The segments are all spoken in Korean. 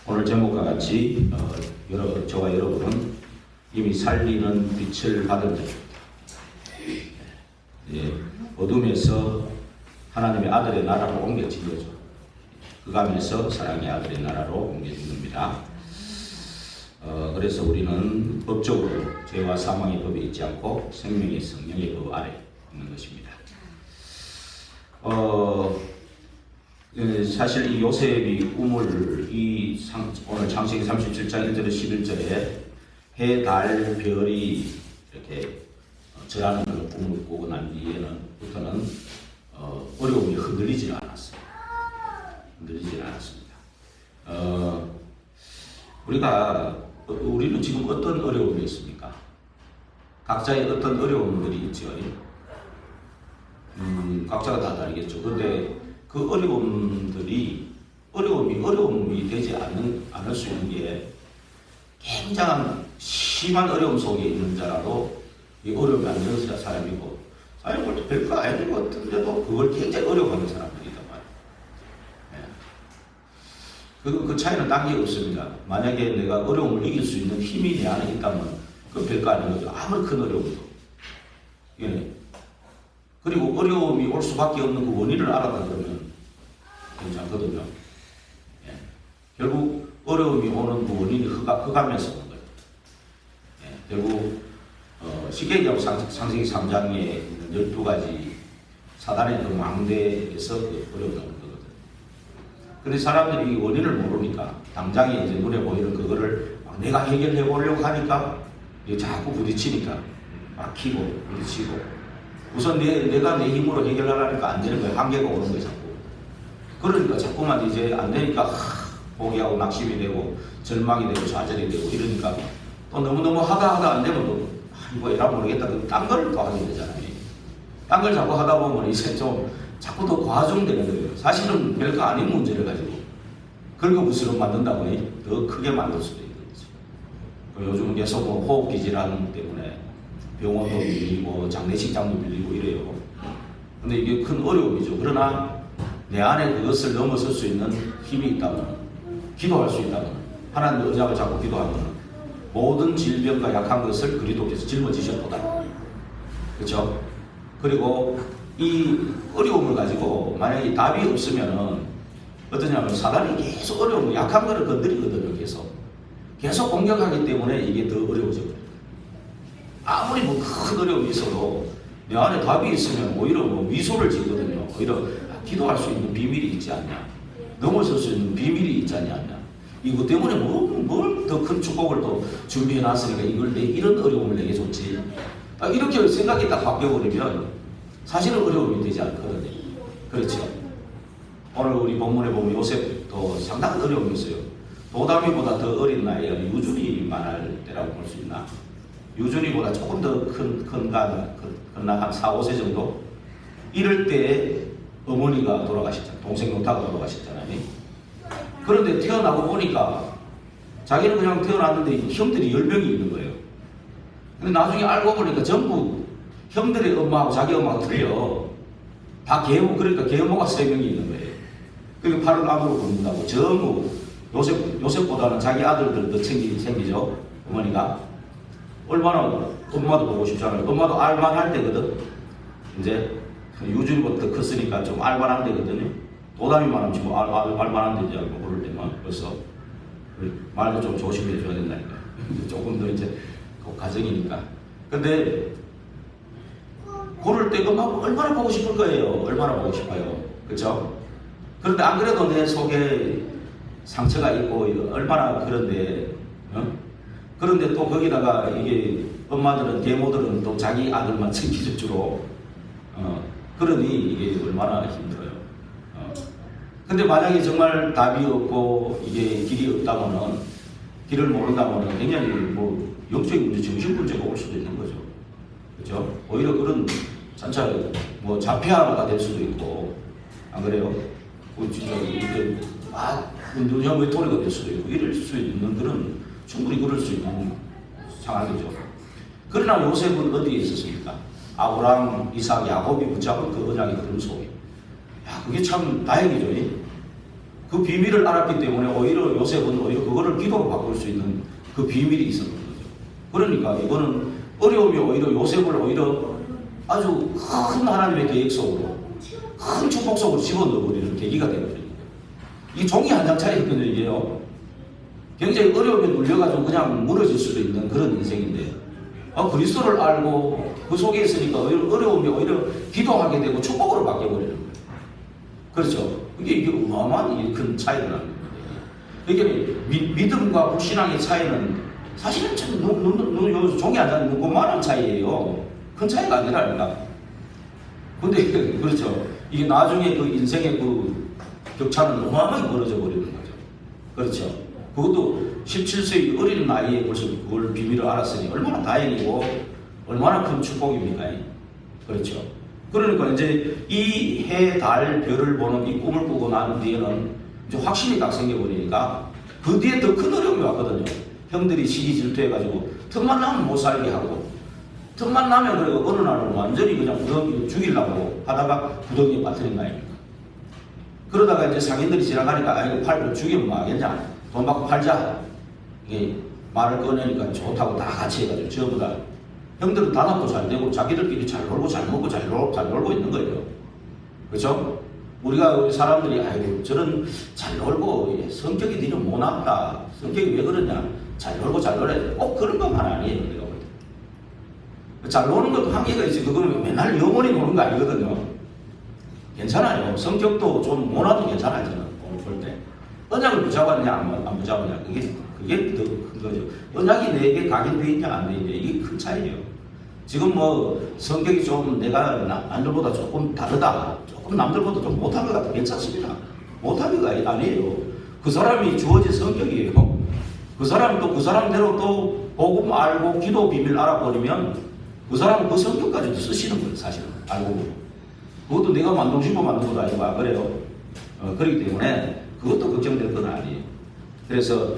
오늘 제목과 같이 저와 여러분은 이미 살리는 빛을 받은 자입니다. 어둠에서 하나님의 아들의 나라로 옮겨진 거죠. 흑암에서 사랑의 아들의 나라로 옮겨진 겁니다. 그래서 우리는 법적으로 죄와 사망의 법이 있지 않고 생명의 성령의 법 아래 있는 것입니다. 사실 이 요셉이 꿈을 오늘 창세기 37장 1절에 11절에 해, 달, 별이 이렇게 절하는 그런 꿈을 꾸고 난 뒤에는부터는 어려움이 흔들리지 않았어요. 흔들리지 않았습니다. 우리는 지금 어떤 어려움이 있습니까? 각자의 어떤 어려움들이 있죠. 각자가 다 다르겠죠. 근데 그 어려움이 되지 않을 수 있는 게 굉장한 심한 어려움 속에 있는 자라도 이 어려움이 안 되는 사람이고, 사람이 별거 아닌 것 같은데도 그걸 굉장히 어려워하는 사람들이단 말이에요. 그 차이는 딴 게 없습니다. 만약에 내가 어려움을 이길 수 있는 힘이 내 안에 있다면 그건 별거 아닌 거죠. 아무리 큰 어려움도. 그리고 어려움이 올 수밖에 없는 그 원인을 알아다 그러면 괜찮거든요. 결국 어려움이 오는 그 원인이 흑암에서 오는 거예요. 결국 쉽게 얘기하면 창세기 3장에 있는 12가지 사단의 그 망대에서 그 어려움이 오는 거거든요. 근데 사람들이 원인을 모르니까 당장에 이제 눈에 보이는 그거를 내가 해결해 보려고 하니까 자꾸 부딪히니까 막히고 부딪히고, 우선 내가 내 힘으로 해결하려니까 안 되는 거예요. 한계가 오는 거예요, 자꾸. 그러니까 자꾸만 이제 안 되니까 포기하고 낙심이 되고 절망이 되고 좌절이 되고 이러니까 또 너무너무 하다 안 되면 또 이거 이라 모르겠다. 딴 걸 또 하게 되잖아요. 딴 걸 자꾸 하다 보면 이제 좀 자꾸 더 과중되는 거예요. 사실은 별거 아닌 문제를 가지고 긁어부스럼 만든다고 더 크게 만들 수도 있는 거죠. 요즘은 계속 호흡기 질환 때문에 병원도 밀리고 장례식장도 밀리고 이래요. 근데 이게 큰 어려움이죠. 그러나 내 안에 그것을 넘어설 수 있는 힘이 있다면, 기도할 수 있다면, 하나님의 의장을 잡고 기도하면 모든 질병과 약한 것을 그리스도께서 짊어지셨도다. 그렇죠? 그리고 이 어려움을 가지고 만약에 답이 없으면은 어떠냐면 사단이 계속 어려움, 약한 거를 건드리거든요. 계속 공격하기 때문에 이게 더 어려워져 버려요. 아무리 큰 어려움이 있어도 내 안에 답이 있으면 오히려 미소를 지거든요. 오히려 기도할 수 있는 비밀이 있지 않냐, 넘어설 수 있는 비밀이 있지 않냐, 이것 때문에 뭘 더 큰 축복을 또 준비해 놨으니까 이런 어려움을 내게 줬지, 이렇게 생각이 딱 바뀌어버리면 사실은 어려움이 되지 않거든요. 그렇죠? 오늘 우리 본문에 보면 요셉도 상당한 어려움이 있어요. 도담이보다 더 어린 나이에 유준이 만날 때라고 볼 수 있나? 유준이보다 조금 더 큰가 한 4, 5세 정도? 이럴 때 어머니가 돌아가셨잖아요. 동생 노타가 돌아가셨잖아요. 그런데 태어나고 보니까 자기는 그냥 태어났는데 형들이 10명이 있는 거예요. 근데 나중에 알고 보니까 전부 형들의 엄마하고 자기 엄마가 틀려. 다 계모, 그러니까 계모가 3명이 있는 거예요. 그리고 팔을 안으로 굽는다고. 전부 요셉보다는 자기 아들들 더 생기죠. 어머니가. 얼마나 엄마도 보고 싶잖아요. 엄마도 알만할 때거든. 이제 유준이부터 컸으니까 좀 알만한 데거든요. 도담이만 하면 지금 알만한 데지 않고 그럴 때만 벌써 말도 좀 조심해 줘야 된다니까요. 조금 더 이제 그 가정이니까. 근데 그럴 때 엄마가 얼마나 보고 싶을 거예요. 얼마나 보고 싶어요. 그렇죠? 그런데 안 그래도 내 속에 상처가 있고 얼마나 그런데 그런데 또 거기다가 이게 엄마들은 계모들은 또 자기 아들만 챙기줄 주로 그러니 이게 얼마나 힘들어요. 근데 만약에 정말 답이 없고 이게 길이 없다면은, 길을 모른다면은 굉장히 영적인 문제, 정신 문제가 올 수도 있는 거죠. 그렇죠? 오히려 그런 진짜 자폐아가 될 수도 있고, 안 그래요? 진짜 이게 눈형 외톨이가 될 수도 있고 이럴 수 있는 그런, 충분히 그럴 수 있는 상황이죠. 그러나 요셉은 어디에 있었습니까? 아브라함, 이삭, 야곱이 붙잡은 그 언약의 흐름 속에. 그게 참 다행이죠. 그 비밀을 알았기 때문에 오히려 요셉은 오히려 그거를 기도로 바꿀 수 있는 그 비밀이 있었던 거죠. 그러니까 이거는 어려움이 오히려 요셉을 오히려 아주 큰 하나님의 계획 속으로 큰 축복 속으로 집어넣어버리는 계기가 되거든요. 이 종이 한 장짜리거든요, 이게요. 굉장히 어려움에 눌려가지고 그냥 무너질 수도 있는 그런 인생인데, 그리스도를 알고 그 속에 있으니까 어려움이 오히려 기도하게 되고 축복으로 바뀌어버리는 거예요. 그렇죠? 이게 어마어마한 큰 차이가 납니다. 그러니까 믿음과 불신앙의 차이는 사실은 참 종이 한 장이 무고만한 차이예요. 큰 차이가 아니라니까. 근데 그렇죠. 이게 나중에 그 인생의 그 격차는 어마어마하게 벌어져 버리는 거죠. 그렇죠. 그것도 17세의 어린 나이에 벌써 그걸 비밀을 알았으니 얼마나 다행이고 얼마나 큰 축복입니까? 그렇죠. 그러니까 이제 이 해, 달, 별을 보는 이 꿈을 꾸고 난 뒤에는 이제 확신이 딱 생겨버리니까 그 뒤에 더 큰 어려움이 왔거든요. 형들이 시기 질투해가지고 틈만 나면 못 살게 하고, 틈만 나면 그래도 어느 날은 완전히 그냥 구덩이를 죽이려고 하다가 구덩이에 빠뜨린 거 아닙니까? 그러다가 이제 상인들이 지나가니까 이거 팔고 죽이면 뭐 하겠냐? 돈 받고 팔자. 이게 말을 꺼내니까 좋다고 다 같이 해가지고 전부 다 형들은 단합도 잘 되고 자기들끼리 잘 놀고 잘 먹고 잘 놀고 있는 거예요. 그렇죠? 우리 사람들이 아이고 저런 잘 놀고 성격이 니는 못났다. 성격이 왜 그러냐? 잘 놀고 잘 놀아야 돼. 꼭 그런 것만 아니에요. 내가 볼 때. 잘 노는 것도 한계가 있지. 그거는 맨날 영원히 노는 거 아니거든요. 괜찮아요. 성격도 좀 못나도 괜찮아요. 저는 오늘 볼 때. 언약을 붙잡았냐 안 붙잡았냐 그게 더 큰 거죠. 언약이 내게 각인되어 있냐 안 되어 있냐 이게 큰 차이예요. 지금 뭐 성격이 좀 내가 남들보다 조금 다르다, 조금 남들보다 좀 못한 것 같아 괜찮습니다. 못한 거 아니에요. 그 사람이 주어진 성격이에요. 그 사람이 또 그 사람대로 또 복음 알고 기도 비밀 알아버리면 그 사람은 그 성격까지도 쓰시는 거예요. 사실은 알고 보면. 그것도 내가 만들고 싶어 만든 것도 아니고 그래요. 그렇기 때문에 그것도 걱정될 건 아니에요. 그래서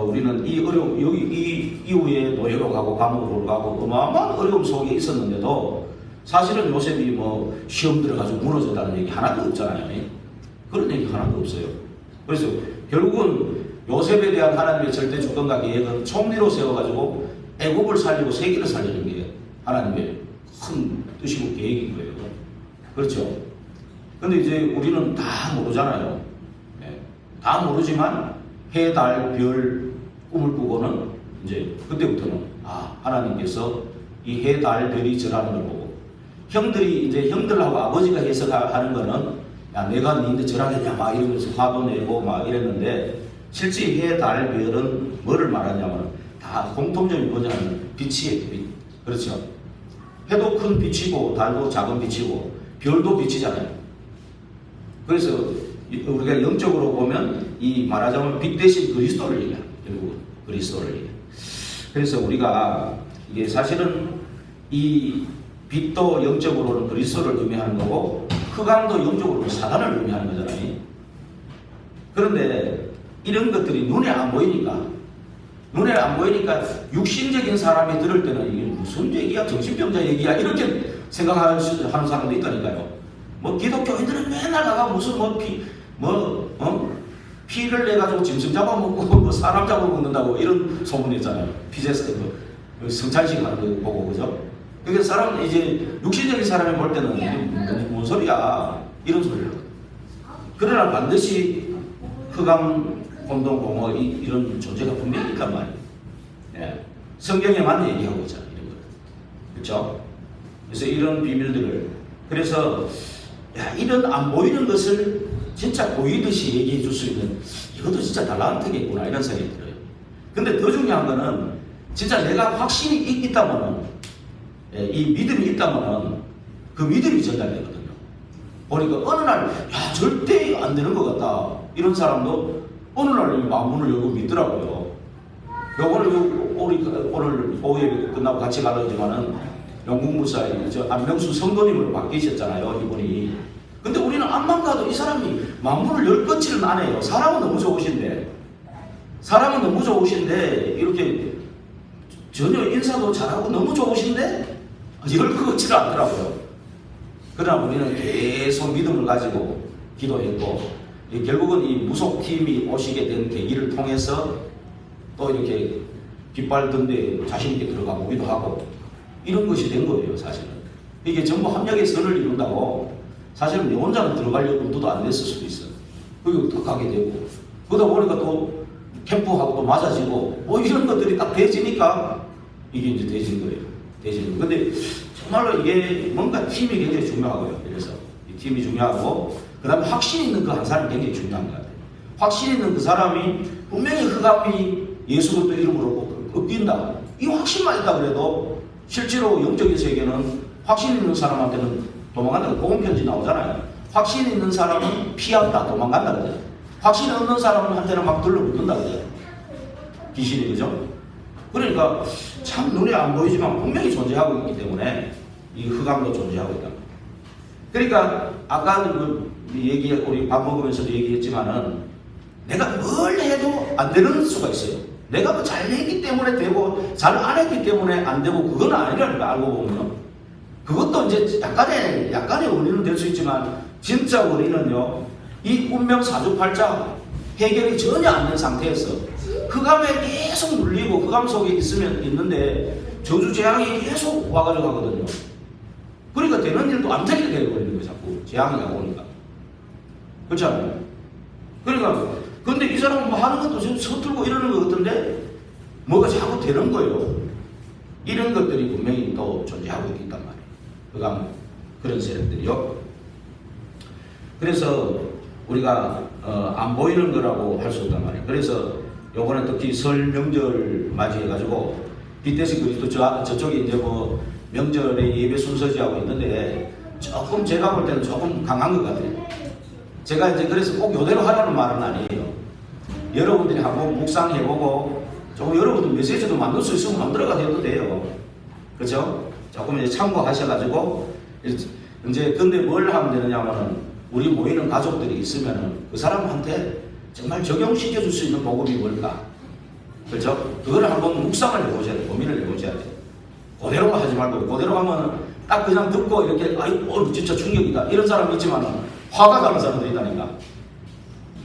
우리는 이 어려움, 여기 이 이후에 노예로 가고 감옥으로 가고 어마어마한 어려움 속에 있었는데도 사실은 요셉이 뭐 시험 들어가지고 무너졌다는 얘기 하나도 없잖아요. 그런 얘기 하나도 없어요. 그래서 결국은 요셉에 대한 하나님의 절대 주권과 계획은 총리로 세워가지고 애굽을 살리고 세계를 살리는 게 하나님의 큰 뜻이고 계획인 거예요. 그렇죠? 근데 이제 우리는 다 모르잖아요. 다 모르지만 해, 달, 별 꿈을 꾸고는 이제 그때부터는 하나님께서 이 해, 달, 별이 절하는 걸 보고 형들이 이제 형들하고 아버지가 해석하는 거는 야 내가 니한테 절하겠냐 막 이러면서 화도 내고 막 이랬는데 실제 해, 달, 별은 뭐를 말하냐면 다 공통점이 뭐냐면 빛이에요. 빛. 그렇죠? 해도 큰 빛이고 달도 작은 빛이고 별도 빛이잖아요. 그래서 우리가 영적으로 보면 이 말하자면 빛 대신 그리스도를 얘기해요. 결국 그리스도를 얘기해요. 그래서 우리가 이게 사실은 이 빛도 영적으로는 그리스도를 의미하는 거고 흑암도 영적으로는 사단을 의미하는 거잖아요. 그런데 이런 것들이 눈에 안 보이니까 육신적인 사람이 들을 때는 이게 무슨 얘기야? 정신병자 얘기야? 이렇게 생각하는 사람도 있다니까요. 뭐 기독교인들은 맨날 가가 무슨 피를 내가지고 짐승 잡아먹고 뭐 사람 잡아먹는다고 이런 소문이 있잖아요. 피제스 성찬식 하는 거 보고 그죠? 그러니까 사람 이제 육신적인 사람이 볼 때는 이게 뭔 소리야 이런 소리를. 그러나 반드시 흑암 공동 공허 이런 존재가 분명히 있단 말이에요. 예. 성경에만 얘기하고 있잖아요. 이런 거. 그렇죠? 그래서 이런 비밀들을 그래서 이런 안 보이는 것을 진짜 보이듯이 얘기해 줄 수 있는 이것도 진짜 달란트겠구나 이런 생각이 들어요. 근데 더 중요한 거는 진짜 내가 확신이 있다면은 이 믿음이 있다면은 그 믿음이 전달되거든요. 보니까 어느 날 절대 안 되는 것 같다 이런 사람도 어느 날 마음문을 열고 믿더라고요. 오늘 오후에 끝나고 같이 가려지만은 영국무사의 안명수 성도님으로 바뀌셨잖아요, 이분이. 근데 우리는 암만 가도 이 사람이 마음문을 열 것지는 않아요. 사람은 너무 좋으신데 이렇게 전혀 인사도 잘하고 너무 좋으신데 열 것 같지는 않더라고요. 그러나 우리는 계속 믿음을 가지고 기도했고 결국은 이 무속팀이 오시게 된 계기를 통해서 또 이렇게 깃발 든데 자신있게 들어가 보기도 하고 이런 것이 된 거예요, 사실은. 이게 전부 합력의 선을 이룬다고 사실은 내 혼자는 들어갈 염두도 안 됐을 수도 있어요. 그리고 또 가게 되고 그러다 보니까 또 캠프하고 또 맞아지고 뭐 이런 것들이 딱 돼지니까 이게 이제 돼지는 거예요. 돼지는 거예요. 근데 정말로 이게 뭔가 팀이 굉장히 중요하고요. 그래서 이 팀이 중요하고 그 다음에 확신 있는 그 한 사람이 굉장히 중요한 것 같아요. 확신 있는 그 사람이 분명히 흑암이 예수 그리스도 이름으로 꺾인다. 이 확신만 있다 그래도 실제로 영적인 세계는 확신 있는 사람한테는 도망간다. 복음편지 나오잖아요. 확신 있는 사람은 피한다. 도망간다. 그래요. 확신 없는 사람한테는 막 들러붙는다. 그래요. 귀신이 그죠? 그러니까 참 눈에 안 보이지만 분명히 존재하고 있기 때문에 이 흑암도 존재하고 있다. 그러니까 아까는 우리 밥 먹으면서도 얘기했지만은 내가 뭘 해도 안 되는 수가 있어요. 내가 뭐 잘 했기 때문에 되고 잘 안 했기 때문에 안 되고 그건 아니라니까 알고 보면 그것도 이제 약간의 원인은 될 수 있지만 진짜 원인은요 이 운명 사주팔자 해결이 전혀 안 된 상태에서 흑암에 계속 눌리고 흑암 속에 있는데 저주재앙이 계속 와가지고 하거든요. 그러니까 되는 일도 안 되게 되어버리는 거예요. 자꾸 재앙이 오니까. 그렇지 않아요? 그러니까 근데 이 사람은 뭐 하는 것도 지금 서툴고 이러는 것 같은데 뭐가 자꾸 되는 거예요. 이런 것들이 분명히 또 존재하고 있단 말이에요. 흑암 그런 세력들이요. 그래서 우리가 안 보이는 거라고 할 수 없단 말이에요. 그래서 요번에 특히 설 명절 맞이해가지고 빗대식 그리스도 저쪽에 이제 뭐 명절에 예배 순서지하고 있는데 조금 제가 볼 때는 조금 강한 것 같아요. 제가 이제 그래서 꼭 요대로 하라는 말은 아니에요. 여러분들이 한번 묵상해보고 조금 여러분들 메시지도 만들 수 있으면 만들어가도 돼요. 그렇죠? 조금 이제 참고하셔가지고 이제 근데 뭘 하면 되느냐면은 우리 모이는 가족들이 있으면은 그 사람한테 정말 적용시켜 줄 수 있는 복음이 뭘까? 그렇죠? 그거를 한번 묵상을 해보셔야 돼요. 고민을 해보셔야 돼요. 그대로만 하지 말고 그대로 하면 딱 그냥 듣고 이렇게 아이고 진짜 충격이다 이런 사람이 있지만 화가 나는 사람도 있다니까.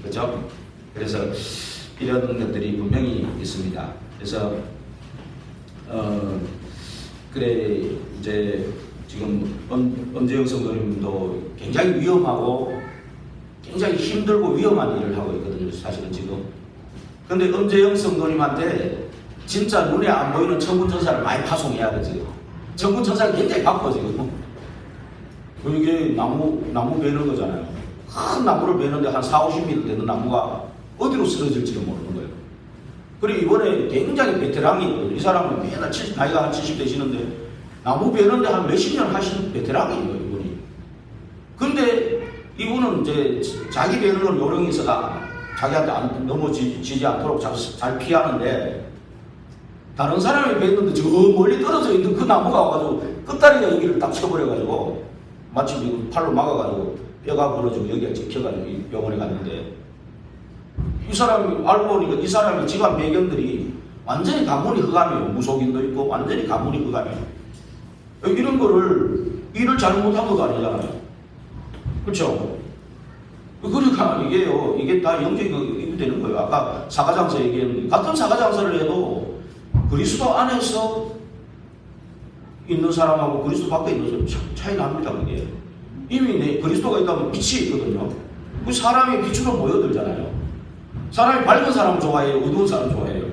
그렇죠? 그래서 이런 것들이 분명히 있습니다. 그래서 그래 이제 지금 엄재영 성도님도 굉장히 위험하고 굉장히 힘들고 위험한 일을 하고 있거든요. 사실은 지금. 근데 엄재영 성도님한테 진짜 눈에 안 보이는 천군천사를 많이 파송해야 돼 지금. 천군천사가 굉장히 바빠 지금. 이게 나무 베는 거잖아요. 큰 나무를 베는데 한 40~50m 되는 나무가 어디로 쓰러질지도 모르는 거예요. 그리고 이번에 굉장히 베테랑이 있거든요. 이 사람은 맨날 나이가 한 70 되시는데 나무 베는데 한 몇십 년 하신 베테랑이에요, 이분이. 근데 이분은 이제 자기 베는 건 요령이 있어서 자기한테 넘어지지 않도록 잘 피하는데 다른 사람이 뱉는데 저 멀리 떨어져 있는 그 나무가 와가지고 끝다리가 여기를 딱 쳐버려가지고 마침 팔로 막아가지고 뼈가 부러지고 여기가 찍혀가지고 병원에 갔는데 이 사람이 알고 보니까 이 사람이 집안 배경들이 완전히 가문이 흑암이에요. 무속인도 있고 완전히 가문이 흑암이에요. 이런 거를 일을 잘못한 것도 아니잖아요. 그렇죠? 그러니까 이게 다 영적이 되는 거예요. 아까 사가장서 얘기했는데 같은 사가장서를 해도 그리스도 안에서 있는 사람하고 그리스도 밖에 있는 사람 차이 납니다. 그게 이미 그리스도가 있다면 빛이 있거든요. 그 사람이 빛으로 모여들잖아요. 사람이 밝은 사람 좋아해요? 어두운 사람 좋아해요?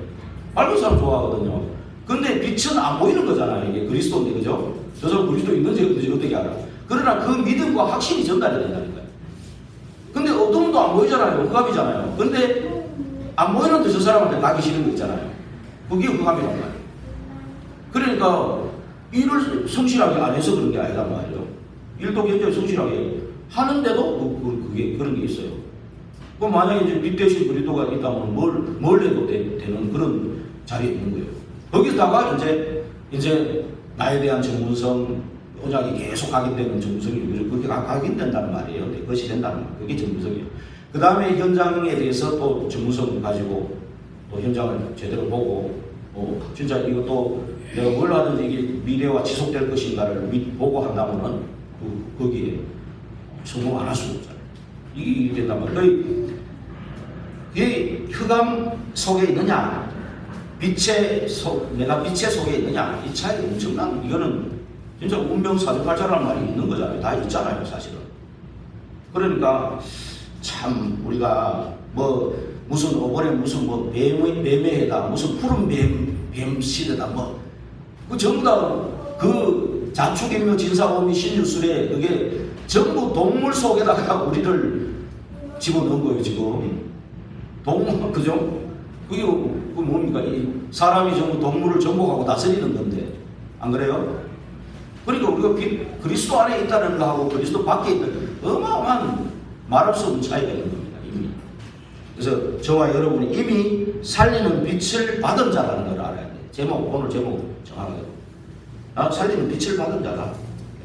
밝은 사람 좋아하거든요. 근데 빛은 안 보이는 거잖아요. 이게 그리스도인데, 그죠? 저 사람 그리스도 있는지 없는지 어떻게 알아? 그러나 그 믿음과 확신이 전달이 된다니까요. 근데 어둠도 안 보이잖아요. 흑암이잖아요. 근데 안 보이는데 저 사람한테 가기 싫은 거 있잖아요. 그게 흑암이란 말이에요. 그러니까 일을 성실하게 안 해서 그런 게 아니란 말이에요. 일도 굉장히 성실하게 하는데도 그게 그런 게 있어요. 그럼 만약에 이제 빛 대신 그리스도가 있다면 뭘 해도 되는 그런 자리에 있는 거예요. 거기다가 이제 나에 대한 전문성, 언약이 계속 각인되는 전문성이 그렇게 각인된다는 말이에요. 그것이 된다는 말. 그게 전문성이에요. 그 다음에 현장에 대해서 또 전문성을 가지고 또 현장을 제대로 보고 진짜 이것도 내가 뭘 하든지 이게 미래와 지속될 것인가를 보고 한다면은 거기에 성공 안 할 수가 없잖아요. 이게 된단 말이에요. 이 흑암 속에 있느냐, 내가 빛의 속에 있느냐, 이 차이가 엄청난, 이거는 진짜 운명사주팔자라는 말이 있는 거잖아요. 다 있잖아요, 사실은. 그러니까 참 우리가 뭐 무슨 오번에 무슨 뭐 뱀매다, 무슨 푸른 뱀 시대다, 뭐 그 전부 다 그 자축인묘 진사오미 신유술에 그게 전부 동물 속에다가 우리를 집어넣은 거예요, 지금. 동물, 그죠? 그게 그 뭡니까? 이 사람이 전부 동물을 정복하고 다스리는 건데, 안 그래요? 그러니까 우리가 그리스도 안에 있다는 거하고 그리스도 밖에 있는 어마어마한 말할 수 없는 차이가 있는 겁니다, 이미. 그래서 저와 여러분이 이미 살리는 빛을 받은 자라는 걸 알아야 돼요. 오늘 제목 정확하게. 나 살리는 빛을 받은 자다.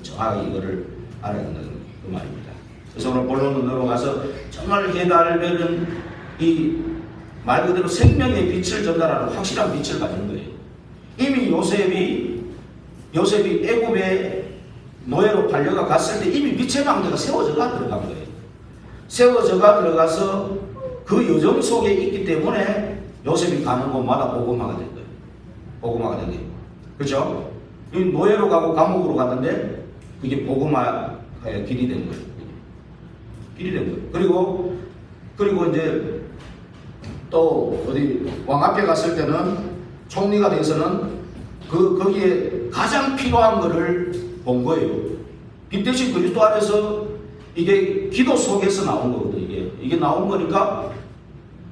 정확하게 이거를 알아야 된다는 그 말입니다. 그래서 오늘 본론으로 넘어가서 정말 해달별은 이 말 그대로 생명의 빛을 전달하는 확실한 빛을 가지는 거예요. 이미 요셉이 애굽의 노예로 팔려가 갔을 때 이미 빛의 망대가 세워져가 들어간 거예요. 세워져가 들어가서 그 여정 속에 있기 때문에 요셉이 가는 곳마다 복음화가 된 거예요. 복음화가 된 거예요. 그렇죠? 노예로 가고 감옥으로 갔는데 그게 복음화의 길이 된 거예요. 길이 된 거예요. 그리고 이제 또 어디 왕 앞에 갔을 때는 총리가 돼서는 거기에 가장 필요한 거를 본 거예요. 빛 대신 그리스도 안에서 이게 기도 속에서 나온 거거든요. 이게 나온 거니까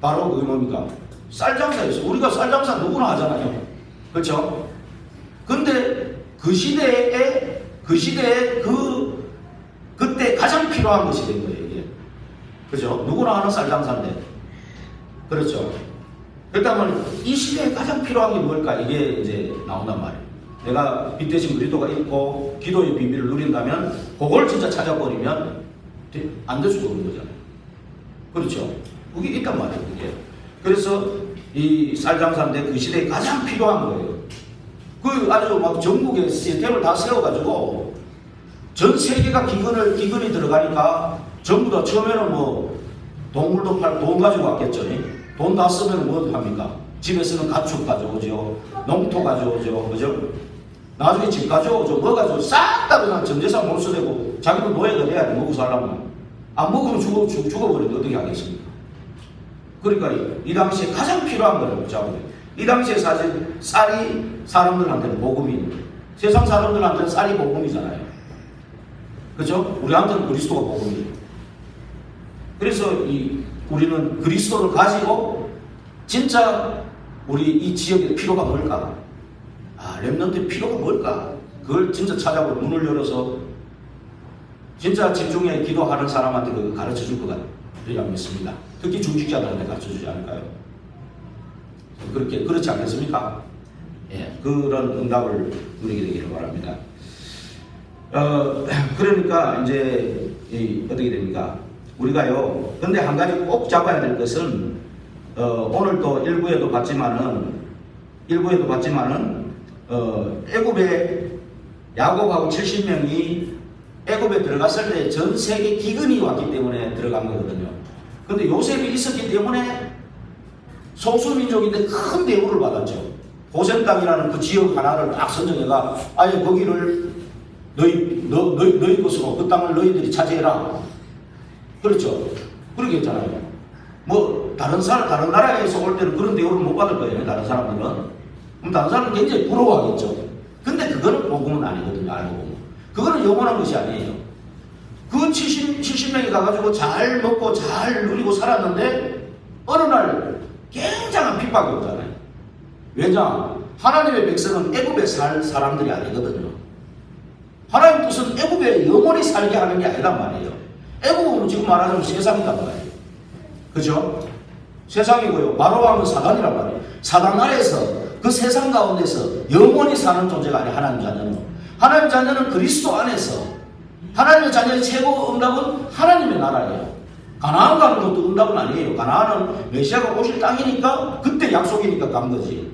바로 그게 뭡니까? 쌀장사였어요. 우리가 쌀장사 누구나 하잖아요. 그렇죠? 근데 그 시대에 그때 가장 필요한 것이 된 거예요, 이게. 그죠? 누구나 하는 쌀장사인데. 그렇죠? 그렇다면 이 시대에 가장 필요한 게 뭘까? 이게 이제 나온단 말이에요. 내가 빛 대신 그리스도가 있고 기도의 비밀을 누린다면 그걸 진짜 찾아버리면 안 될 수가 없는 거잖아요. 그렇죠? 그게 있단 말이에요, 그게. 그래서 이 쌀장사인데 그 시대에 가장 필요한 거예요. 그 아주 막 전국에 시스템을 다 세워가지고 전 세계가 기근이 들어가니까 전부 다 처음에는 뭐 동물도 팔고 돈 가지고 왔겠죠. 돈 다 쓰면 뭐 합니까? 집에 쓰는 가축 가져오죠. 농토 가져오죠. 그죠? 나중에 집 가져오죠. 뭐 가져오죠. 싹 다 그냥 전재산 몰수되고 자기도 노예가 돼야 돼. 먹고 살려면. 안 먹으면 죽어버리는데 어떻게 하겠습니까? 그러니까 이 당시에 가장 필요한 거를 붙잡아요. 이 당시에 사실 쌀이 사람들한테는 복음이에요. 세상 사람들한테는 쌀이 복음이잖아요. 그죠? 우리한테는 그리스도가 복음이에요. 그래서 우리는 그리스도를 가지고 진짜 우리 이 지역의 필요가 뭘까? 렘넌트의 필요가 뭘까? 그걸 진짜 찾아보고 문을 열어서 진짜 집중해 기도하는 사람한테 그거 가르쳐 줄 것 같아요. 믿습니다. 특히 중직자들한테 가르쳐 주지 않을까요? 그렇지 않겠습니까? 예, 그런 응답을 누리게 되기를 바랍니다. 그러니까 이제 어떻게 됩니까? 우리가요. 근데 한 가지 꼭 잡아야 될 것은 오늘 또 일부에도 봤지만은 애굽에 야곱하고 70명이 애굽에 들어갔을 때 전 세계 기근이 왔기 때문에 들어간 거거든요. 근데 요셉이 있었기 때문에 소수민족인데 큰 대우를 받았죠. 고센 땅이라는 그 지역 하나를 딱 선정해가 아예 거기를 너희 것으로 그 땅을 너희들이 차지해라. 그렇죠. 그렇게 했잖아요. 뭐 다른 나라에서 올 때는 그런 대우를 못 받을 거예요. 다른 사람들은. 그럼 다른 사람은 굉장히 부러워하겠죠. 근데 그거는 복음은 아니거든요. 알고 보면. 그거는 영원한 것이 아니에요. 그 70명이 가가지고 잘 먹고 잘 누리고 살았는데 어느 날 굉장한 핍박이 오잖아요. 왜냐? 하나님의 백성은 애굽에 살 사람들이 아니거든요. 하나님 뜻은 애굽에 영원히 살게 하는 게 아니란 말이에요. 애굽은 지금 말하자면 세상이란 말이에요. 그죠? 세상이고요. 바로왕은 사단이란 말이에요. 사단 아래에서 그 세상 가운데서 영원히 사는 존재가 아니에요. 하나님 자녀는. 하나님 자녀는 그리스도 안에서 하나님의 자녀의 최고 응답은 하나님의 나라예요. 가나안 가는 것도 응답은 아니에요. 가나안은 메시아가 오실 땅이니까 그때 약속이니까 간 거지.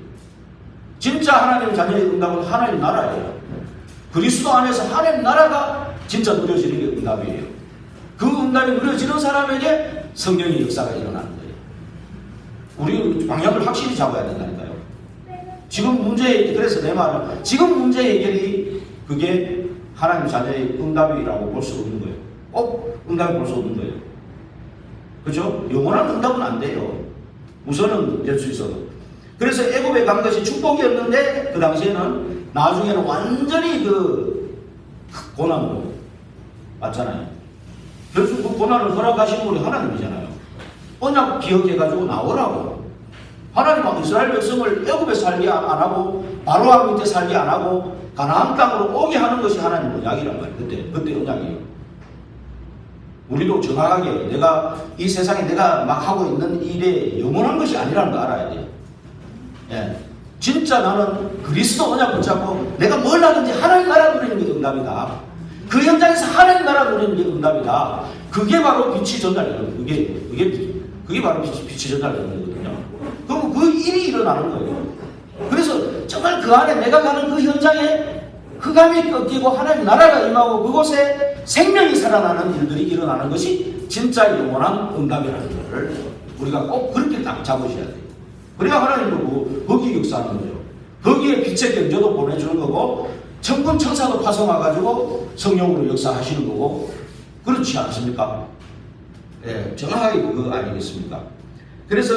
진짜 하나님의 자녀의 응답은 하나님 나라예요. 그리스도 안에서 하나님 나라가 진짜 누려지는 게 응답이에요. 그 응답이 누려지는 사람에게 성령의 역사가 일어나는 거예요. 우리 방향을 확실히 잡아야 된다니까요. 지금 문제, 그래서 내 말은 지금 문제 해결이 그게 하나님 자녀의 응답이라고 볼 수 없는 거예요. 꼭 응답을 볼 수 없는 거예요. 그렇죠? 영원한 응답은 안 돼요. 우선은 될 수 있어도. 그래서 애굽에 간 것이 축복이었는데 그 당시에는 나중에는 완전히 그 고난으로 맞잖아요. 결국 그 고난을 허락하신 분이 하나님이잖아요. 언약 기억해가지고 나오라고. 하나님은 이스라엘 백성을 애굽에 살게 안 하고 바로왕 밑에 살게 안 하고 가나안 땅으로 오게 하는 것이 하나님의 언약이란 말이에요. 그때 언약이에요. 우리도 정확하게 내가 이 세상에 내가 막 하고 있는 일에 영원한 것이 아니라는 거 알아야 돼요. 예. 진짜 나는 그리스도 언약 붙잡고 내가 뭘 하든지 하나님 나라 누리는 게 응답이다. 그 현장에서 하나님 나라 누리는 게 응답이다. 그게 바로 빛이 전달되는 거예요. 그게 바로 빛이 전달되는 거거든요. 그럼 그 일이 일어나는 거예요. 그래서 정말 그 안에 내가 가는 그 현장에 흑암이 꺾이고 하나님 나라가 임하고 그곳에 생명이 살아나는 일들이 일어나는 것이 진짜 영원한 응답이라는 것을 우리가 꼭 그렇게 딱 잡으셔야 돼요. 그래야 하나님도 거기 역사하는 거죠. 거기에 빛의 경제도 보내주는 거고 천군 천사도 파송와가지고 성령으로 역사하시는 거고 그렇지 않습니까? 예, 정확하게 그거 아니겠습니까? 그래서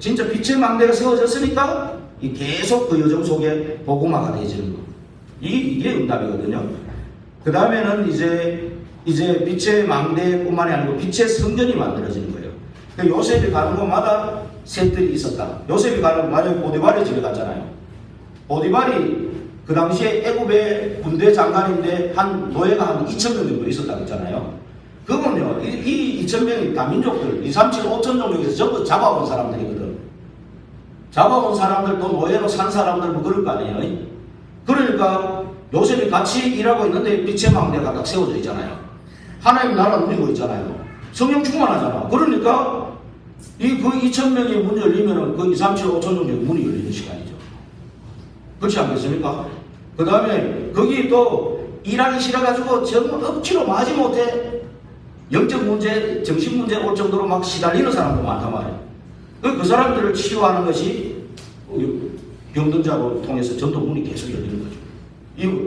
진짜 빛의 망대가 세워졌으니까 계속 그 여정 속에 복음화가 되어지는 거. 이게 응답이거든요. 그 다음에는 이제 빛의 망대뿐만이 아니고 빛의 성전이 만들어지는 거예요. 그러니까 요셉이 가는 곳마다 셋들이 있었다. 요셉이 가는 만약에 보디발의 집에 갔잖아요. 보디발이 그 당시에 애굽의 군대 장관인데 한 노예가 한 2,000명 정도 있었다고 했잖아요. 그건요, 이 2,000명이 다 민족들, 2, 3, 7, 5천 종족에서 전부 잡아온 사람들이거든. 잡아온 사람들 또 노예로 산 사람들 뭐 그럴 거 아니에요. 그러니까 요셉이 같이 일하고 있는데 빛의 망대가 딱 세워져 있잖아요. 하나님 나라 누리고 있잖아요. 성령 충만하잖아. 그러니까 그 2,000명이 문 열리면은 그 2, 3, 7, 5천 종족 문이 열리는 시간이죠. 그렇지 않겠습니까? 그 다음에 거기 또 일하기 싫어가지고 정말 억지로 마지못해 영적 문제, 정신 문제 올 정도로 막 시달리는 사람도 많단 말이에요. 그 사람들을 치유하는 것이 병든 자를 통해서 전도 문이 계속 열리는 거죠.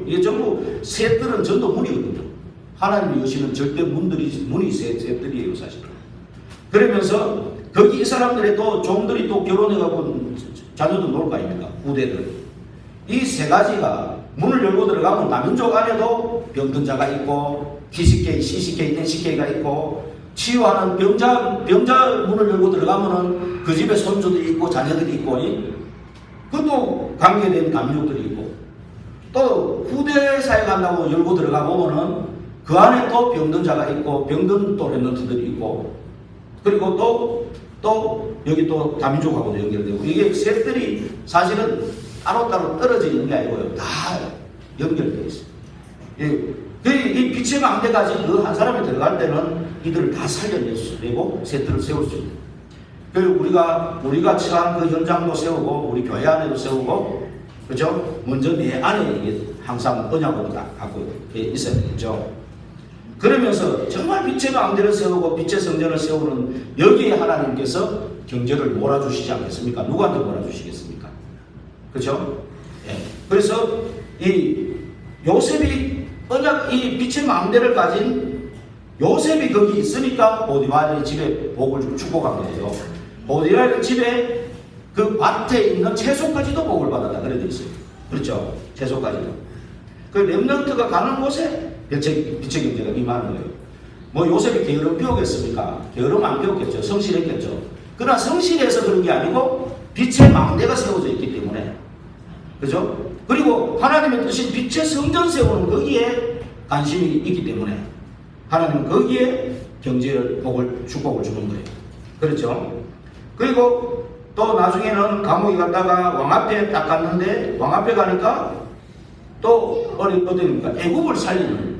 이게 전부 셋들은 전도 문이거든요. 하나님이 여시는 절대 문이 셋들이에요, 사실은. 그러면서 거기 이 사람들의 또 종들이 또 결혼해가고 자녀도 놀 거 아닙니까? 후대들. 이 세 가지가 문을 열고 들어가면 남인족 안에도 병든 자가 있고 TCK, CCK, NCK가 있고 치유하는 병자 문을 열고 들어가면은 그 집에 손주들이 있고 자녀들이 있고 그것도 관계된 남인족들이 있고 또 후대 사회 간다고 열고 들어가 보면은 그 안에 또 병든 자가 있고 병든 또 랩런트들이 있고 그리고 또 여기 또 다민족하고도 연결되고 이게 셋들이 사실은 따로따로 떨어져 있는 게 아니고요. 다 연결되어 있어요. 이 빛의 망대까지 그 한 사람이 들어갈 때는 이들을 다 살려낼 수 되고 셋들을 세울 수 있는. 그리고 우리가 처한 그 현장도 세우고 우리 교회 안에도 세우고 그죠? 먼저 내 안에 이게 항상 언약으로 갖고 있어야 되겠죠. 그러면서 정말 빛의 망대를 세우고 빛의 성전을 세우는 여기에 하나님께서 경제를 몰아주시지 않겠습니까? 누구한테 몰아주시겠습니까? 그렇죠? 예. 그래서 이 요셉이 이 빛의 망대를 가진 요셉이 거기 있으니까 보디발의 집에 복을 축복한 거예요. 보디발의 집에 그 밭에 있는 채소까지도 복을 받았다 그래 돼 있어요. 그렇죠? 채소까지도. 그 렘넌트가 가는 곳에 빛의 경제가 임하는 거예요. 뭐 요셉이 게으름 피우겠습니까? 게으름 안 피웠겠죠. 성실했겠죠. 그러나 성실해서 그런 게 아니고 빛의 망대가 세워져 있기 때문에 그죠? 그리고 하나님의 뜻인 빛의 성전 세우는 거기에 관심이 있기 때문에 하나님은 거기에 경제를 축복을 주는 거예요. 그렇죠? 그리고 또 나중에는 감옥에 갔다가 왕 앞에 딱 갔는데 왕 앞에 가니까 또 어디입니까? 애굽을 살리는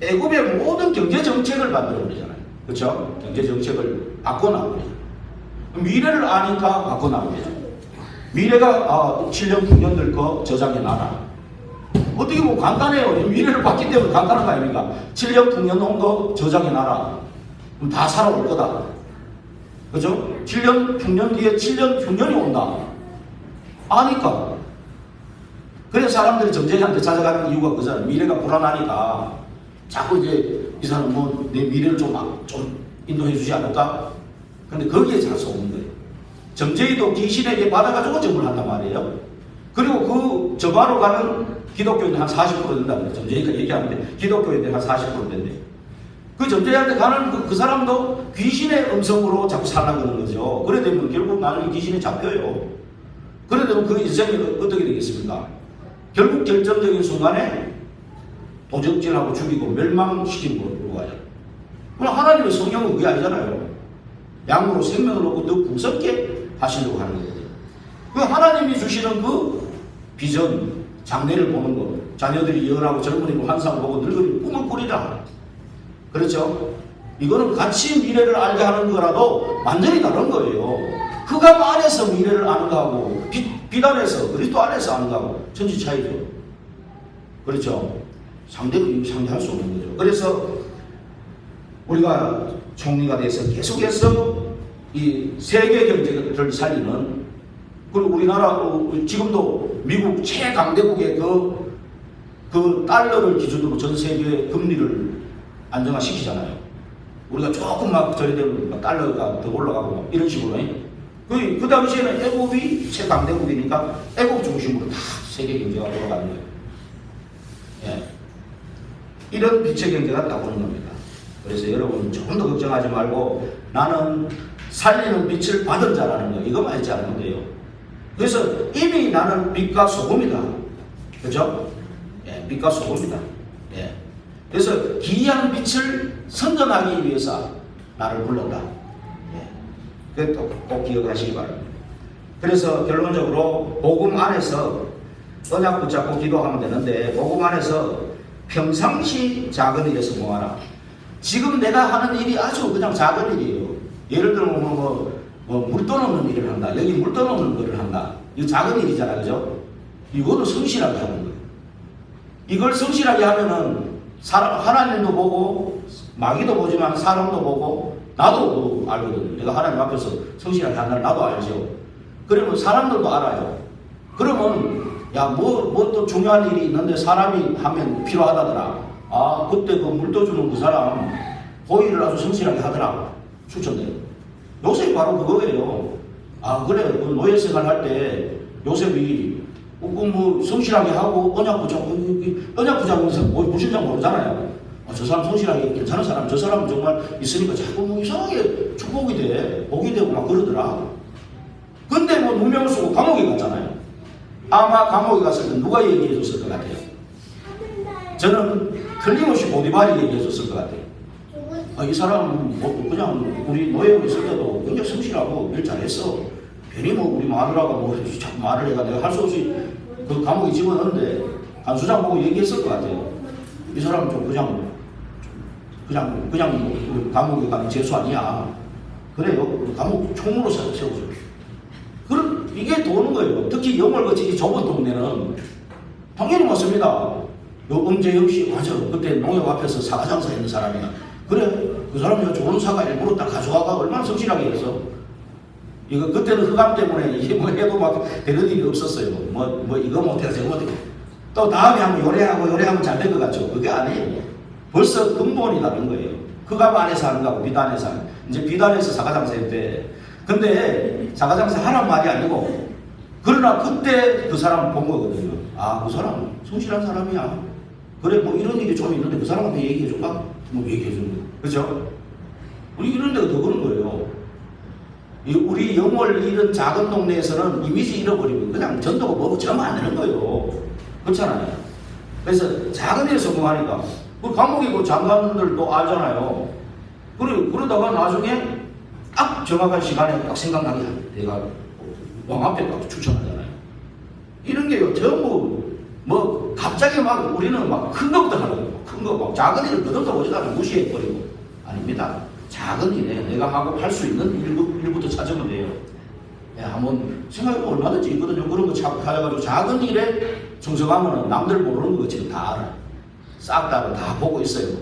애굽의 모든 경제 정책을 만들어 버리잖아요. 그렇죠? 경제 정책을 바꿔놔버리죠. 미래를 아니까 바꿔놔버리죠. 미래가 7년 9년 될 거 저장해 놔라. 어떻게 보면 간단해요. 미래를 봤기 때문에 간단한 거 아닙니까? 7년 풍년 온 거 저장해 놔라. 그럼 다 살아올 거다. 그죠? 7년 풍년 뒤에 7년 풍년이 온다. 아니까. 그래서 사람들이 점쟁이한테 찾아가는 이유가 그잖아요. 미래가 불안하니까 자꾸 이제 이 사람 뭐 내 미래를 좀 인도해 주지 않을까? 근데 거기에 잘 속는 거예요. 점쟁이도 귀신에게 받아가지고 점을 한단 말이에요. 그리고 그 점하러 가는 기독교인들 한 40% 된다 그래요. 점쟁이가 얘기하는데 기독교인들 한 40% 된대. 그 점쟁이한테 가는 그 사람도 귀신의 음성으로 자꾸 살라고 하는 거죠. 그래 되면 결국 나중에 귀신에 잡혀요. 그래 되면 그 인생이 어떻게 되겠습니까? 결국 결정적인 순간에 도적질하고 죽이고 멸망시키는 걸로 가요. 그럼 하나님의 성령은 그게 아니잖아요. 양으로 생명을 얻고 더 풍성게 하시려고 하는 거예요. 그 하나님이 주시는 그 비전, 장래를 보는 거, 자녀들이 예언하고 젊은이고 환상을 보고 늙은이 꿈을 꾸리라. 그렇죠? 이거는 같이 미래를 알게 하는 거라도 완전히 다른 거예요. 흑암 안에서 미래를 아는 거하고 빛 안에서 그리스도 안에서 아는 거하고 천지 차이죠. 그렇죠? 상대할 수 없는 거죠. 그래서 우리가 총리가 돼서 계속해서 이 세계 경제를 살리는, 그리고 우리나라 지금도 미국 최강대국의 그 달러를 기준으로 전 세계 금리를 안정화시키잖아요. 우리가 조금 막 저리 되면 달러가 더 올라가고 막 이런 식으로. 그 당시에는 애국이 최강대국이니까 애국 중심으로 다 세계 경제가 돌아가는 거예요. 예. 이런 빛의 경제가 나오는 겁니다. 그래서 여러분 조금 더 걱정하지 말고 나는 살리는 빛을 받은 자라는 거, 이거만 했지 않으면 돼요. 그래서 이미 나는 빛과 소금이다. 그죠? 예, 빛과 소금이다. 예. 그래서 기이한 빛을 선전하기 위해서 나를 불렀다. 예. 그것도 꼭 기억하시기 바랍니다. 그래서 결론적으로 복음 안에서 언약 붙잡고 기도하면 되는데, 복음 안에서 평상시 작은 일에 성공하라. 지금 내가 하는 일이 아주 그냥 작은 일이에요. 예를 들면 뭐 물 떠넘는 일을 한다. 여기 물 떠넘는 거를 한다. 이거 작은 일이잖아, 그죠? 이거는 성실하게 하는 거예요. 이걸 성실하게 하면은 하나님도 보고 마귀도 보지만 사람도 보고 나도 알거든요. 내가 하나님 앞에서 성실하게 한다는 나도 알죠. 그러면 사람들도 알아요. 그러면 야, 뭐 또 중요한 일이 있는데 사람이 하면 필요하다더라. 아, 그때 그 물 떠주는 그 사람 호의를 아주 성실하게 하더라. 추천돼요. 요셉이 바로 그거예요. 아, 그래. 그 노예 생활 할 때 요셉이 뭐 성실하게 하고 언약 붙잡으면서 뭐 불신장 모르잖아요. 아, 저 사람 성실하게 괜찮은 사람, 저 사람은 정말 있으니까 자꾸 뭐 이상하게 축복이 돼, 복이 되고 막 그러더라. 근데 뭐 누명을 쓰고 감옥에 갔잖아요. 아마 감옥에 갔을 때 누가 얘기해 줬을 것 같아요? 저는 틀림없이 보디발이 얘기해 줬을 것 같아요. 아, 이 사람은 뭐 그냥 우리 노예로 있을 때도 굉장히 성실하고 일 잘했어. 괜히 뭐 우리 마누라가 뭐 자꾸 말을 해가 내가 할 수 없이 그 감옥에 집어넣는데 간수장 보고 얘기했을 것 같아요. 이 사람은 좀 그냥 뭐 감옥에 가는 재수 아니야. 그래요. 감옥 총으로 세워줘. 그럼 이게 도는 거예요. 특히 영월 거치기 좁은 동네는 당연히 맞습니다. 엄재영 씨 맞아. 그때 농협 앞에서 사과 장사했는 사람이야. 그래, 그 사람이 좋은 사과 일부러 딱 가져와가 얼마나 성실하게 했어. 이거 그때는 흑암 때문에 이게 뭐 해도 막 되는 일이 없었어요. 뭐 이거 못해서 저거 못해. 또 다음에 하면 요래하면 잘 될 것 같죠. 그게 아니에요. 벌써 근본이 다른 거예요. 흑암 안에서 하는 거하고 빛 안에서 하는 거. 이제 빛 안에서 사과 장사했대. 근데 사과 장사 하란 말이 아니고, 그러나 그때 그 사람 본 거거든요. 아, 그 사람 성실한 사람이야. 그래, 뭐 이런 일이 좀 있는데 그 사람한테 얘기해 줄까? 뭐 얘기해 주는 거예요. 그죠? 우리 이런 데가 더 그런 거예요. 우리 영월 이런 작은 동네에서는 이미지 잃어버리면 그냥 전도가 뭐고 점 안 되는 거예요. 그렇잖아요. 그래서 작은 데에 성공하니까 그 감옥에 그 장관들도 알잖아요. 그러다가 나중에 딱 정확한 시간에 딱 생각나게 내가 왕 앞에 딱 추천하잖아요. 이런 게요. 전부 뭐 갑자기 막 우리는 막 큰 것부터 하는 거예요. 큰 거 막 작은 일을 더듬어 보지도 무시해버리고. 아닙니다. 작은 일에 내가 하고 할 수 있는 일부터 찾으면 돼요. 예, 한번 생각해보면 얼마든지 있거든요. 그런 거 찾아가지고 작은 일에 충성하면 남들 모르는 거 지금 다 알아. 싹 다 보고 있어요.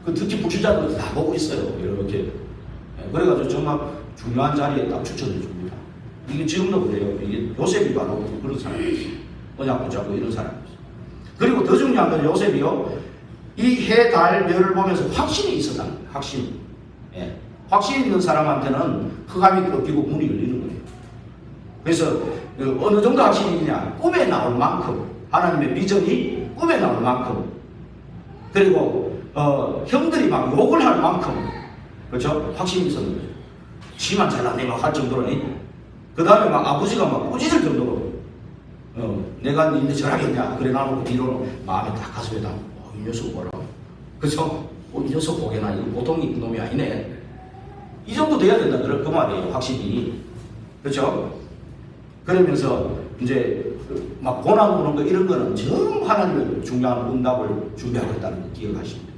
그 특히 부주자들도 다 보고 있어요. 이렇게. 그래가지고 정말 중요한 자리에 딱 추천해 줍니다. 이게 지금도 그래요. 이게 요셉이 바로 그런 사람이었어요. 언약 붙잡고 이런 사람이었어요. 그리고 더 중요한 건 요셉이요. 이 해, 달, 별을 보면서 확신이 있었다는 거예요. 확신. 예. 확신 있는 사람한테는 흑암이 꺾이고 문이 열리는 거예요. 그래서 어느 정도 확신이 있냐? 꿈에 나올 만큼. 하나님의 비전이 꿈에 나올 만큼. 그리고 형들이 막 욕을 할 만큼. 그렇죠? 확신이 있었는 거예요. 지만 잘나네 막 할 정도로. 그 다음에 막 아버지가 막 꾸짖을 정도로 내가 니네 절하겠냐? 그래 나오고 뒤로 마음에 딱 가슴에 담고 이 녀석 뭐라. 그죠? 이 녀석 보게나 이거 보통 놈이 아니네. 이 정도 돼야 된다. 그 말이에요. 확신이. 그렇죠? 그러면서 이제 막 고난 오는 거 이런 거는 전부 하나님의 중요한 응답을 준비하고 있다는 거 기억하십니다.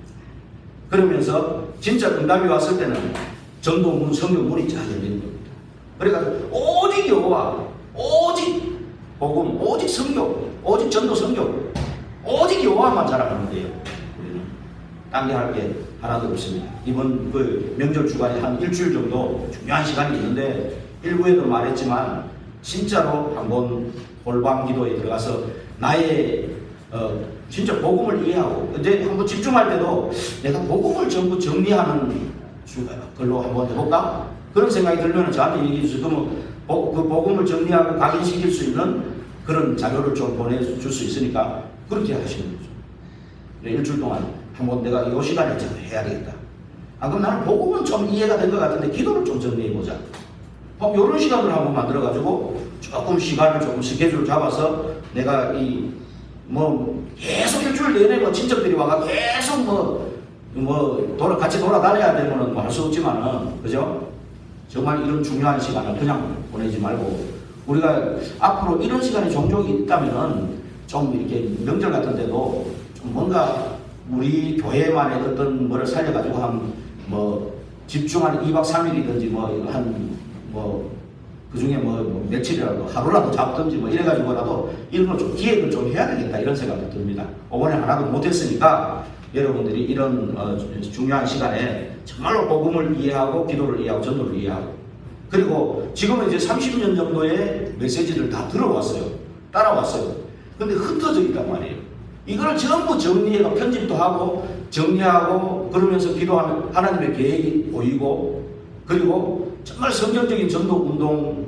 그러면서 진짜 응답이 왔을 때는 전도문, 성경문이 잘 열리는 겁니다. 그러니까 오직 여호와, 오직 복음, 오직 성경, 오직 전도 성경, 오직 여호와만 자랑하는 거예요. 우리는 딴 게 할 게 하나도 없습니다. 이번 그 명절 주간에 한 일주일 정도 중요한 시간이 있는데 일부에도 말했지만 진짜로 한번 골방 기도에 들어가서 나의 진짜 복음을 이해하고 근데 한번 집중할 때도 내가 복음을 전부 정리하는 걸로 한번 해볼까? 그런 생각이 들면 저한테 얘기해 주세요. 그러면 그 복음을 정리하고 각인시킬 수 있는 그런 자료를 좀 보내줄 수 있으니까 그렇게 하시는 거죠. 네, 일주일 동안 한번 내가 이 시간에 좀 해야 되겠다. 그럼 나는 복음은 좀 이해가 된 것 같은데 기도를 좀 정리해보자. 이런 시간을 한번 만들어가지고 조금 시간을 조금 스케줄 잡아서 내가 계속 일주일 내내 친척들이 와가 계속 같이 돌아다녀야 되면은 할 수 없지만은, 그죠? 정말 이런 중요한 시간을 그냥 보내지 말고, 우리가 앞으로 이런 시간이 종종 있다면은 좀 이렇게 명절 같은 데도 좀 뭔가 우리 교회만의 어떤 뭐를 살려가지고 집중하는 2박 3일이든지 그 중에 며칠이라도 하루라도 잡든지 이래가지고라도 이런 걸 좀 기획을 좀 해야 되겠다 이런 생각도 듭니다. 이번에 하나도 못했으니까 여러분들이 이런 중요한 시간에 정말로 복음을 이해하고 기도를 이해하고 전도를 이해하고 그리고 지금은 이제 30년 정도의 메시지를 다 들어왔어요. 따라왔어요. 근데 흩어져 있단 말이에요. 이걸 전부 정리해서 편집도 하고 정리하고 그러면서 기도하면 하나님의 계획이 보이고 그리고 정말 성경적인 전도 운동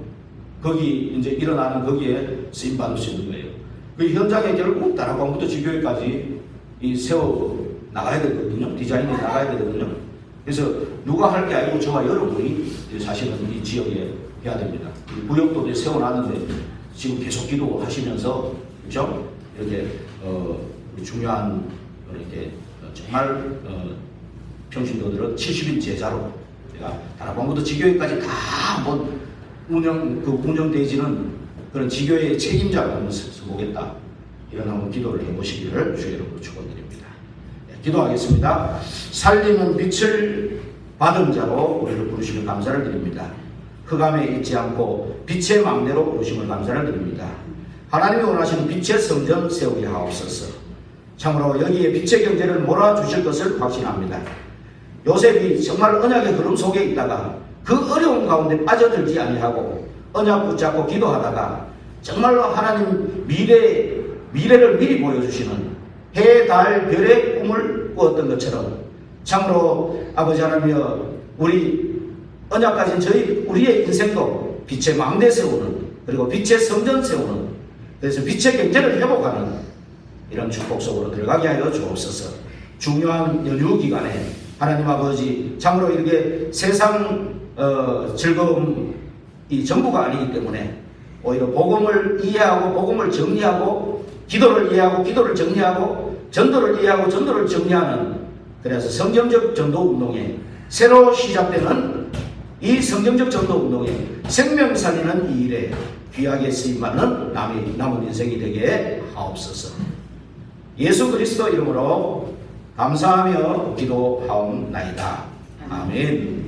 거기 이제 일어나는 거기에 쓰임 받을 수 있는 거예요. 그 현장에 결국 다락방부터 지교회까지 세워 나가야 되거든요. 디자인이 나가야 되거든요. 그래서 누가 할 게 아니고 저와 여러분이 사실은 이 지역에 해야 됩니다. 구역도 세워놨는데 지금 계속 기도하시면서 그렇죠? 이렇게 중요한 이렇게 정말 평신도들은 70인 제자로 제가 다락방부터 지교회까지 다 한번 운영되지는 그런 지교회의 책임자로 한번 서보겠다. 이런 한번 기도를 해보시기를 주의 이름으로 축원드립니다. 네, 기도하겠습니다. 살리는 빛을 받은 자로 우리를 부르시면 감사를 드립니다. 흑암에 있지 않고 빛의 망대로 부르심을 감사를 드립니다. 하나님이 원하시는 빛의 성전 세우게 하옵소서. 참으로 여기에 빛의 경제를 몰아주실 것을 확신합니다. 요셉이 정말 언약의 흐름 속에 있다가 그 어려운 가운데 빠져들지 아니하고 언약 붙잡고 기도하다가 정말로 하나님 미래를 미리 보여주시는 해, 달, 별의 꿈을 꾸었던 것처럼 참으로 아버지 하나님이여 우리 언약 가진 우리의 인생도 빛의 망대 세우는 그리고 빛의 성전 세우는 그래서 빛의 경제를 회복하는 이런 축복 속으로 들어가게 하여 주옵소서. 중요한 연휴 기간에 하나님 아버지 참으로 이렇게 세상 즐거움이 전부가 아니기 때문에 오히려 복음을 이해하고 복음을 정리하고 기도를 이해하고 기도를 정리하고 전도를 이해하고 전도를 정리하는 그래서 성경적 전도 운동에 새로 시작되는 이 성경적 전도 운동에 생명 살리는 이 일에 귀하게 쓰임받는 남은 인생이 되게 하옵소서. 예수 그리스도 이름으로 감사하며 기도하옵나이다. 아멘.